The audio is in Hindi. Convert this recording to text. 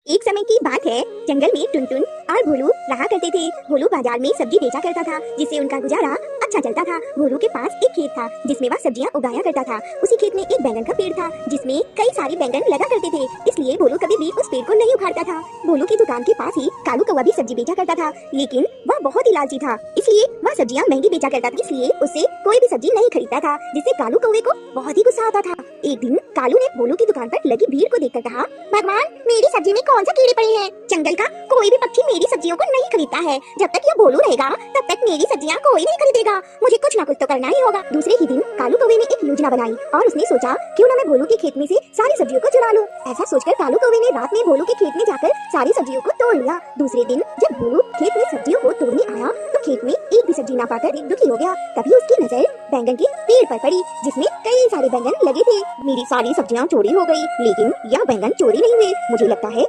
एक समय की बात है। जंगल में टुनटुन और भोलू रहा करते थे। भोलू बाजार में सब्जी बेचा करता था, जिससे उनका गुजारा अच्छा चलता था। भोलू के पास एक खेत था, जिसमें वह सब्जियां उगाया करता था। उसी खेत में एक बैंगन का पेड़ था, जिसमें कई सारे बैंगन लगा करते थे। इसलिए भोलू कभी भी उस पेड़ को नहीं उखाड़ता था। भोलू की दुकान के पास ही कालू कौवा भी सब्जी बेचा करता था, लेकिन वह बहुत ही लालची था, इसलिए वह सब्जियां महंगी बेचा करता था। इसलिए उससे कोई भी सब्जी नहीं खरीदता था, जिससे कालू कौवे को बहुत ही गुस्सा आता था। एक दिन कालू ने भोलू की दुकान पर लगी भीड़ को देखकर कहा, भगवान, मेरी सब्जी में कौन सा कीड़े पड़े हैं? जंगल का कोई भी पक्षी मेरी सब्जियों को नहीं खरीदता है। जब तक ये भोलू रहेगा तब तक मेरी सब्जियां कोई नहीं खरीदेगा। मुझे कुछ ना कुछ तो करना ही होगा। दूसरे ही दिन कालू कौवे ने एक योजना बनाई और उसने सोचा, क्यों ना मैं भोलू के खेत में से सारी सब्जियों को चुरा लूं। ऐसा सोचकर कालू कौवे ने रात में भोलू के खेत में जाकर सारी सब्जियों को तोड़ लिया। दूसरे दिन जब भोलू खेत में सब्जियों को तोड़ने आया तो खेत में एक भी सब्जी ना पाकर दुखी हो गया। तभी उसकी नजर बैंगन के पेड़ पर पड़ी, जिसमें कई सारे बैंगन लगे थे। मेरी सारी सब्जियां चोरी हो गई, लेकिन यह बैंगन चोरी नहीं हुए। मुझे लगता है